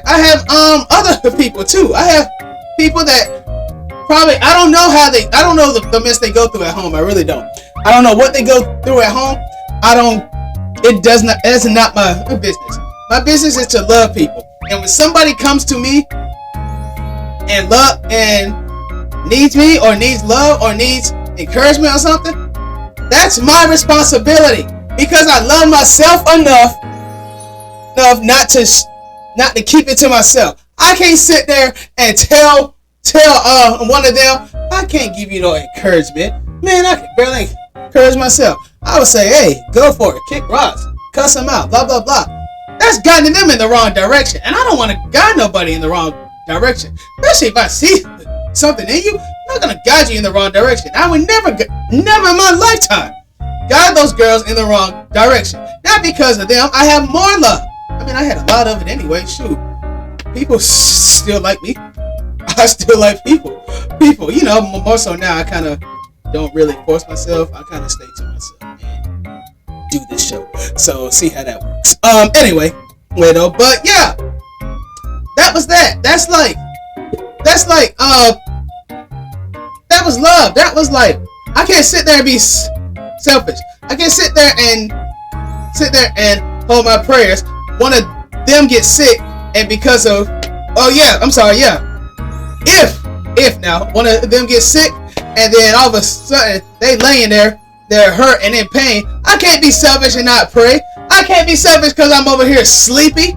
I have other people too. I have people that probably I don't know the mess they go through at home. I really don't. I don't know what they go through at home. That's not my business. My business is to love people. And when somebody comes to me and love and needs me or needs love or needs encouragement or something, that's my responsibility. Because I love myself enough not to keep it to myself. I can't sit there and tell one of them, I can't give you no encouragement. Man, I can barely encourage myself. I would say, hey, go for it. Kick rocks. Cuss them out. Blah, blah, blah. That's guiding them in the wrong direction. And I don't want to guide nobody in the wrong direction. Especially if I see something in you, I'm not going to guide you in the wrong direction. I would never in my lifetime guide those girls in the wrong direction. Not because of them. I have more love. I mean, I had a lot of it anyway. Shoot. People still like me. I still like people. People, you know, more so now, I kind of don't really force myself. I kind of stay to myself and do this show. So, see how that works. Anyway, widow. But, yeah. That was that. That's like, that was love. That was like, I can't sit there and be selfish. I can't sit there and hold my prayers. One of them get sick, and because of, if now one of them gets sick, and then all of a sudden they laying there, they're hurt and in pain. I can't be selfish and not pray. I can't be selfish because I'm over here sleepy.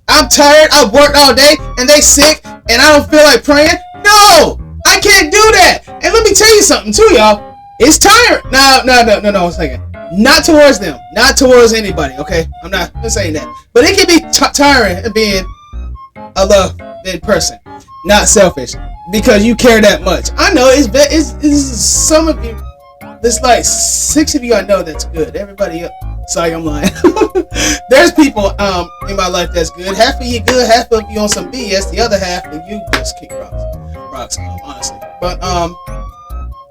I'm tired. I've worked all day, and they sick, and I don't feel like praying. No, I can't do that. And let me tell you something too, y'all. It's tiring. No. 1 second. Not towards them. Not towards anybody. Okay, I'm not saying that. But it can be tiring being a loving person, not selfish, because you care that much. I know it's some of you. There's like 6 of you I know that's good. Everybody else, sorry, I'm lying. There's people in my life that's good. Half of you good, half of you on some BS. The other half of you just kick rocks, honestly. But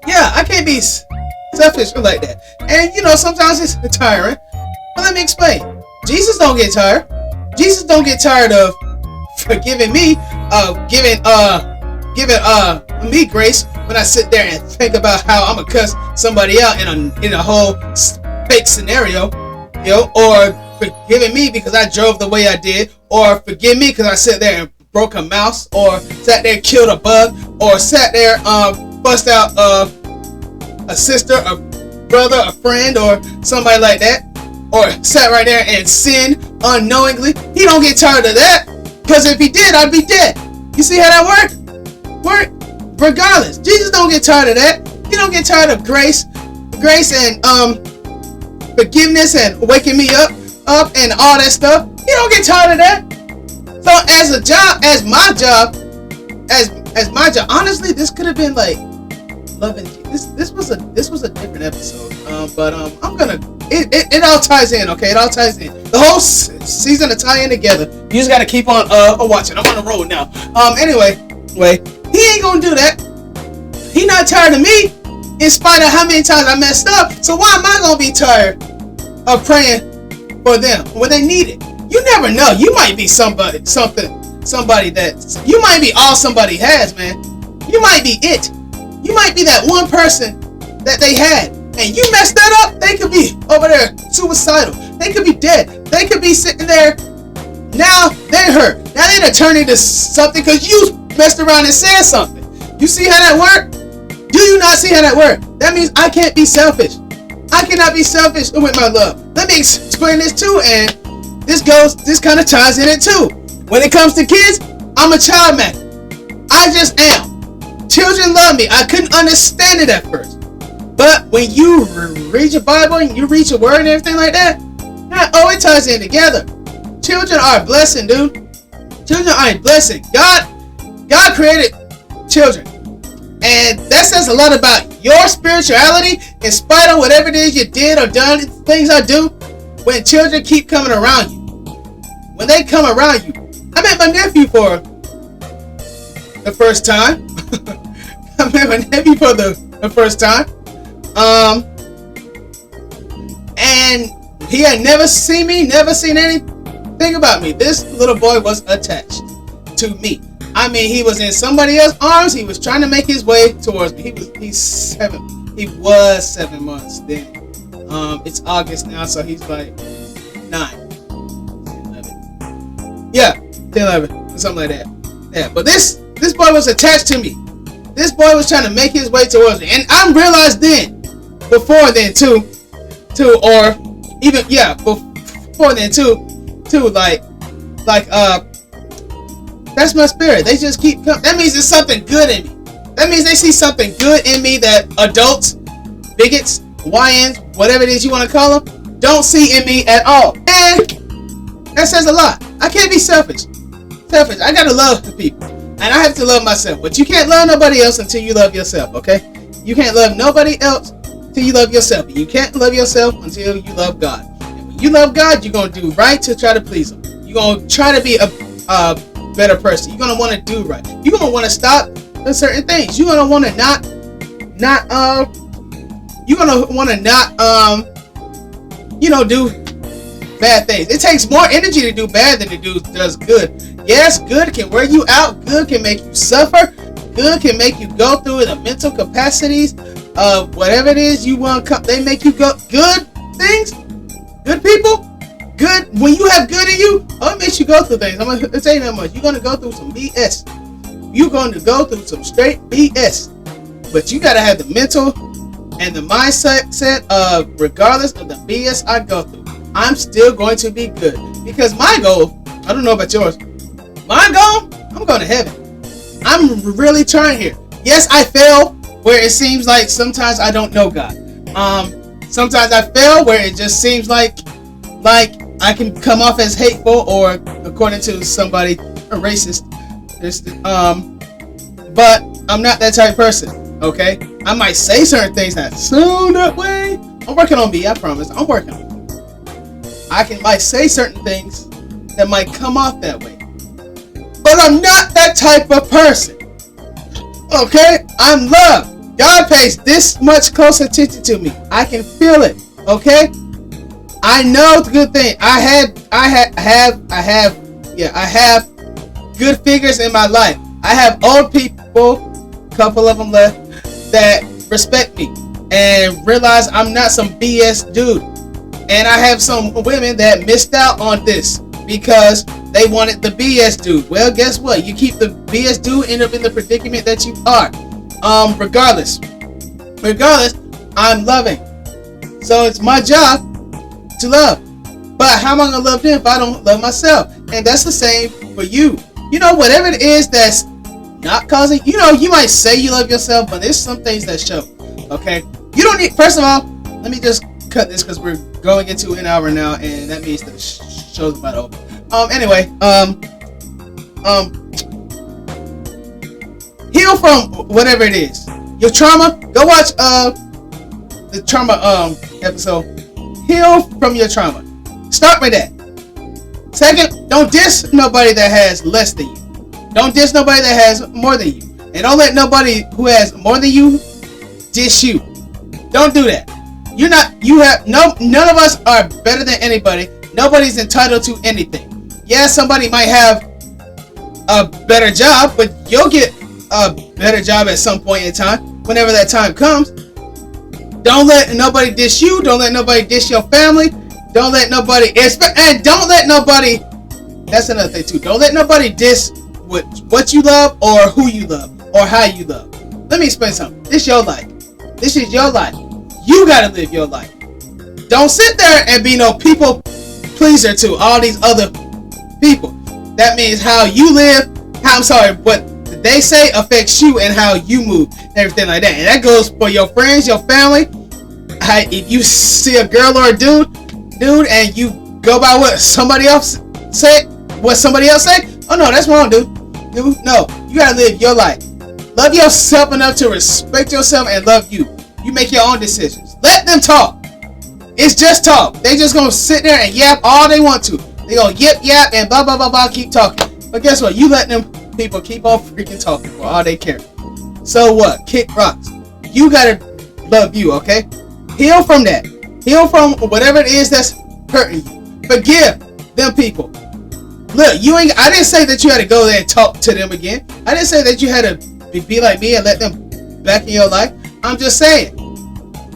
yeah, I can't be selfish like that. And you know, sometimes it's tiring. But let me explain. Jesus don't get tired. Jesus don't get tired of forgiving me, giving me grace when I sit there and think about how I'm gonna cuss somebody out in a whole fake scenario, you know, or forgiving me because I drove the way I did, or forgive me because I sat there and broke a mouse, or sat there and killed a bug, or sat there bust out a sister, a brother, a friend, or somebody like that, or sat right there and sinned unknowingly. He don't get tired of that, because if he did, I'd be dead. You see how that work? Regardless, Jesus don't get tired of that. He don't get tired of grace and forgiveness and waking me up and all that stuff. He don't get tired of that. So as my job, honestly, this could have been like loving. This was a different episode. But I'm gonna. It all ties in, okay? It all ties in. The whole season to tie in together. You just gotta keep on watching. I'm on the road now. Anyway, he ain't gonna do that. He not tired of me, in spite of how many times I messed up. So why am I gonna be tired of praying for them when they need it? You never know. You might be somebody that you might be all somebody has, man. You might be it. You might be that one person that they had, and you messed that up. They could be over there suicidal. They could be dead. They could be sitting there. Now they hurt. Now they're turning to something because you messed around and said something. You see how that work? Do you not see how that work? That means I can't be selfish. I cannot be selfish with my love. Let me explain this too, and this kind of ties in it too. When it comes to kids, I'm a child man. I just am. Children love me. I couldn't understand it at first. But when you read your Bible and you read your word and everything like that, it ties in together. Children are a blessing, dude. Children are a blessing. God created children. And that says a lot about your spirituality, in spite of whatever it is you did or done, things I do. When children keep coming around you, when they come around you, I met my nephew for the first time. I met my nephew for the first time. And he had never seen me, never seen anything about me. This little boy was attached to me. I mean, he was in somebody else's arms. He was trying to make his way towards me. He was 7 months then. It's August now, so he's like 9, 11. Yeah, 10, 11, something like that. Yeah, but this boy was attached to me. This boy was trying to make his way towards me, and I realized before then too, or even before then too, like that's my spirit. They just keep coming. That means there's something good in me. That means they see something good in me that adults bigots, YNs, whatever it is you want to call them, don't see in me at all. And that says a lot. I can't be selfish. I gotta love the people. And I have to love myself. But you can't love nobody else until you love yourself, okay? You can't love nobody else until you love yourself. You can't love yourself until you love God. And when you love God, you're going to do right to try to please Him. You're going to try to be a better person. You're going to want to do right. You're going to want to stop at certain things. You're going to want to not do bad things. It takes more energy to do bad than to does good. Yes, good can wear you out. Good can make you suffer. Good can make you go through the mental capacities of whatever it is you want. They make you go good things. Good people. Good. When you have good in you, it makes you go through things. I'm gonna tell you that much. You're gonna go through some BS. You're going to go through some straight BS. But you gotta have the mental and the mindset of, regardless of the BS I go through, I'm still going to be good. Because my goal, I don't know about yours, my goal, I'm going to heaven. I'm really trying here. Yes, I fail where it seems like sometimes I don't know God. Sometimes I fail where it just seems like I can come off as hateful or, according to somebody, a racist. But I'm not that type of person. Okay, I might say certain things that sound that way. I'm working on me. I promise. I'm working on it. I might say certain things that might come off that way. But I'm not that type of person. Okay? I'm loved. God pays this much close attention to me. I can feel it. Okay? I know the good thing. I have good figures in my life. I have old people, couple of them left, that respect me and realize I'm not some BS dude. And I have some women that missed out on this because they wanted the BS dude. Well, guess what? You keep the BS dude, end up in the predicament that you are. Regardless, I'm loving. So it's my job to love. But how am I going to love them if I don't love myself? And that's the same for you. You know, whatever it is that's not causing, you might say you love yourself, but there's some things that show. Okay? You don't need, first of all, let me just cut this because we're going into an hour now, and that means the show's about over. Heal from whatever it is. Your trauma, go watch the trauma episode. Heal from your trauma. Start with that. Second, don't diss nobody that has less than you. Don't diss nobody that has more than you. And don't let nobody who has more than you diss you. Don't do that. None of us are better than anybody. Nobody's entitled to anything. Yeah, somebody might have a better job, but you'll get a better job at some point in time, whenever that time comes. Don't let nobody diss you. Don't let nobody diss your family. Don't let nobody, and don't let nobody, that's another thing too. Don't let nobody diss what you love or who you love or how you love. Let me explain something. This is your life. This is your life. You gotta live your life. Don't sit there and be no people pleaser to all these other people. That means how you live, what they say affects you and how you move and everything like that. And that goes for your friends, your family. If you see a girl or a dude, and you go by what somebody else say, oh no, that's wrong, dude. No, you gotta live your life. Love yourself enough to respect yourself and love you. You make your own decisions. Let them talk. It's just talk. They just gonna sit there and yap all they want to. They gonna yap and blah blah blah blah, keep talking. But guess what? You let them people keep on freaking talking for all they care. So what? Kick rocks. You gotta love you, okay? Heal from that. Heal from whatever it is that's hurting you. Forgive them people. Look, I didn't say that you had to go there and talk to them again. I didn't say that you had to be like me and let them back in your life. I'm just saying,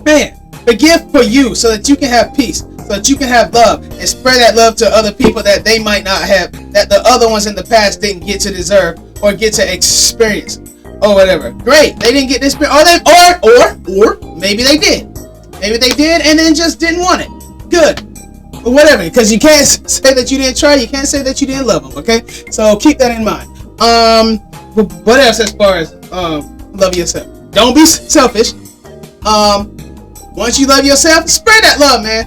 man, forgive for you so that you can have peace, so that you can have love and spread that love to other people that they might not have, that the other ones in the past didn't get to deserve or get to experience or whatever. Great, they didn't get this, or maybe they did. Maybe they did and then just didn't want it. Good. Or whatever, because you can't say that you didn't try. You can't say that you didn't love them. Okay, so keep that in mind. What else as far as love yourself? Don't be selfish. Once you love yourself, spread that love, man.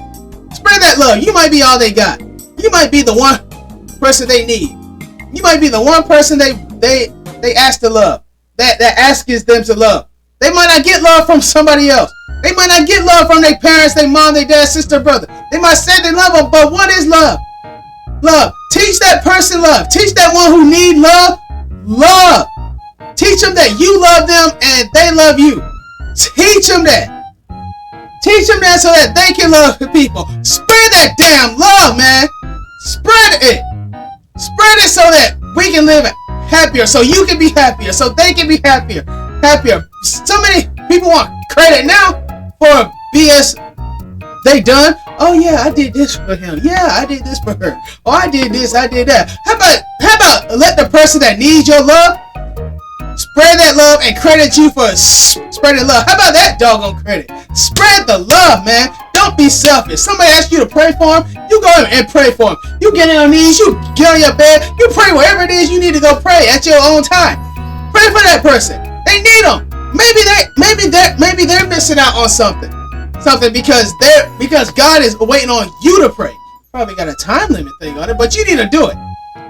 Spread that love. You might be all they got. You might be the one person they need. You might be the one person they ask to love. That asks them to love. They might not get love from somebody else. They might not get love from their parents, their mom, their dad, sister, brother. They might say they love them, but what is love? Love. Teach that person love. Teach that one who need love, love. Teach them that you love them and they love you. Teach them that. Teach them that so that they can love the people. Spread that damn love, man. Spread it. Spread it so that we can live happier, so you can be happier, so they can be happier. So many people want credit now for BS they done. Oh yeah, I did this for him. Yeah, I did this for her. Oh, I did this, I did that. How about let the person that needs your love spread that love and credit you for spreading love? How about that doggone credit? Spread the love, man. Don't be selfish. Somebody asks you to pray for them, you go and pray for them. You get on your knees, you get on your bed, you pray wherever it is you need to go pray at your own time. Pray for that person. They need them. Maybe they're missing out on something because God is waiting on you to pray. Probably got a time limit thing on it, but you need to do it.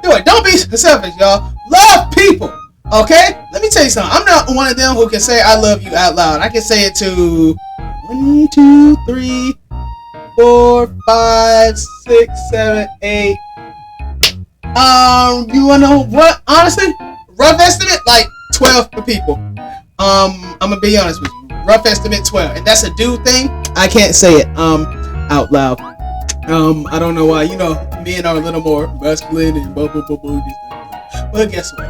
Do it. Don't be selfish, y'all. Love people. Okay? Let me tell you something. I'm not one of them who can say I love you out loud. I can say it to 1, 2, 3, 4, 5, 6, 7, 8. You wanna know what? Honestly, rough estimate, like 12 people. I'm gonna be honest with you. Rough estimate 12, and that's a dude thing. I can't say it out loud. I don't know why. You know, men are a little more masculine and blah blah blah blah. But guess what?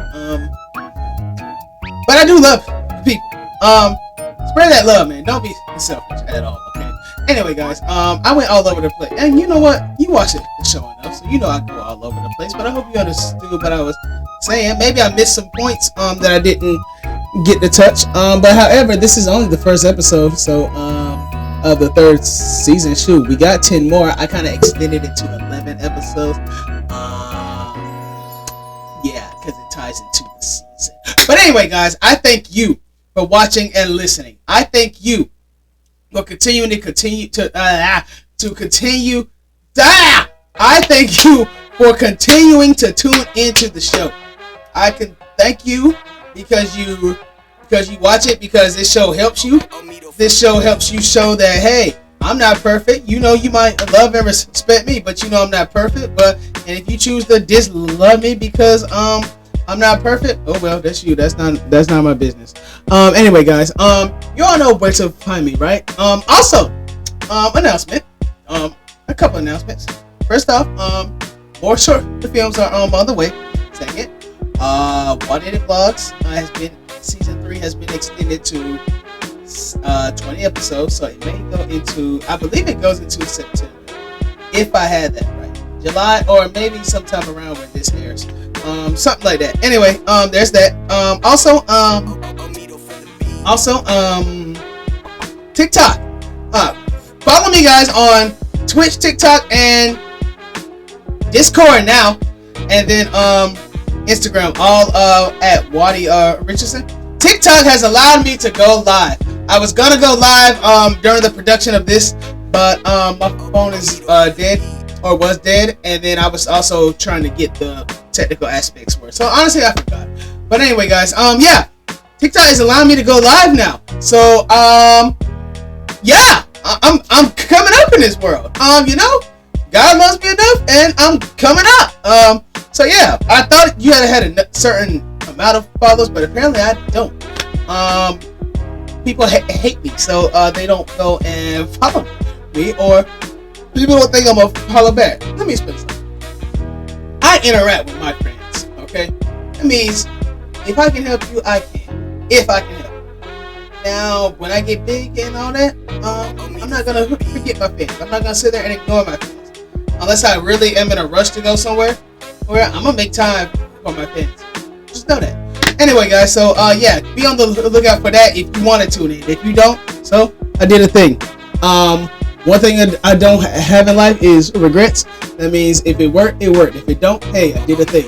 But I do love people. Spread that love, man. Don't be selfish at all. Okay. Anyway, guys, I went all over the place, and you know what? You watch the show enough, so you know I go all over the place. But I hope you understood what I was saying. Maybe I missed some points that I didn't get to touch. But however, this is only the first episode, so of the third season. Shoot, we got 10 more. I kind of extended it to 11 episodes. Yeah, because it ties into the season. But anyway, guys, I thank you for watching and listening. I thank you for continuing to continue. I thank you for continuing to tune into the show. I can thank you because you watch it, because this show helps you. This show helps you show that, hey, I'm not perfect. You know, you might love and respect me, but you know I'm not perfect. And if you choose to dislove me because I'm not perfect, oh well, that's you. That's not my business. Anyway, guys, you all know where to find me, right? Also, announcement. A couple announcements. First off, more short films are on the way. Second, Waddidit Vlogs season 3 has been extended to 20 episodes, so it may go into, I believe it goes into September, if I had that right, July, or maybe sometime around when this airs, something like that. Anyway, there's that. Also, TikTok. Follow me, guys, on Twitch, TikTok, and Discord now, and then Instagram, all at Waddy Richardson. TikTok has allowed me to go live. I was gonna go live during the production of this, but my phone is dead, or was dead, and then I was also trying to get the technical aspects for it. So honestly, I forgot. But anyway, guys, yeah, TikTok is allowing me to go live now. So yeah, I'm coming up in this world. You know, God loves me enough, and I'm coming up. So yeah, I thought you had a certain amount of followers, but apparently I don't. People hate me, so they don't go and follow me, or people don't think I'm gonna follow back. Let me explain something. I interact with my friends, okay? That means if I can help you, I can. If I can help you. Now, when I get big and all that, I'm not gonna forget my fans. I'm not gonna sit there and ignore my fans, unless I really am in a rush to go somewhere. Where I'm gonna make time for my fans. Just know that. Anyway, guys, so yeah, be on the lookout for that if you want to tune in. If you don't, so I did a thing. One thing I don't have in life is regrets. That means if it worked, it worked. If it don't, hey, I did a thing.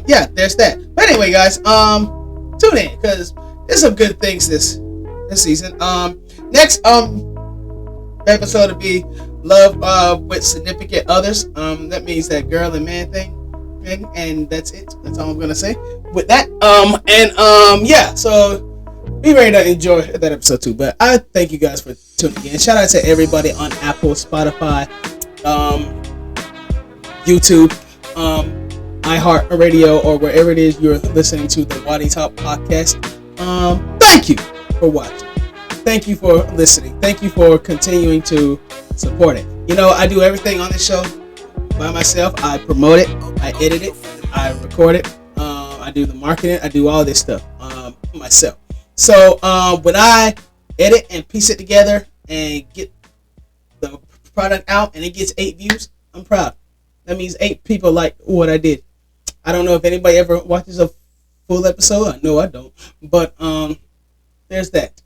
Yeah, there's that. But anyway, guys, tune in because there's some good things this season. Next episode will be love with significant others. That means that girl and man thing, and that's it. That's all I'm gonna say with that. Yeah. So be ready to enjoy that episode too. But I thank you guys for tuning in. Shout out to everybody on Apple, Spotify, YouTube, iHeartRadio, or wherever it is you're listening to the Waddy Talk podcast. Thank you for watching. Thank you for listening. Thank you for continuing to support it. You know, I do everything on this show by myself. I promote it, I edit it, I record it, I do the marketing, I do all this stuff myself. So when I edit and piece it together and get the product out and it gets 8 views, I'm proud. That means 8 people like what I did. I don't know if anybody ever watches a full episode. I know I don't. But there's that.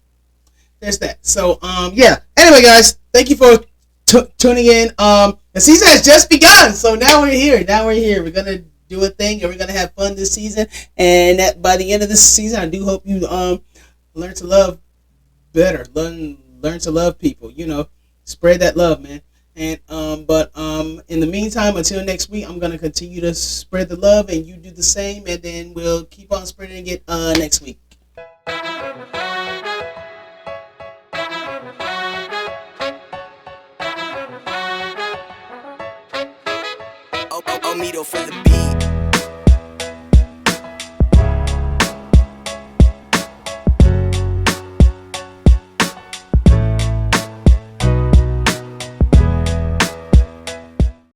So yeah. Anyway, guys, thank you for tuning in. The season has just begun, so now we're here. We're gonna do a thing, and we're gonna have fun this season. And by the end of this season, I do hope you learn to love better. Learn to love people. You know, spread that love, man. And but in the meantime, until next week, I'm gonna continue to spread the love, and you do the same, and then we'll keep on spreading it next week. Omido for the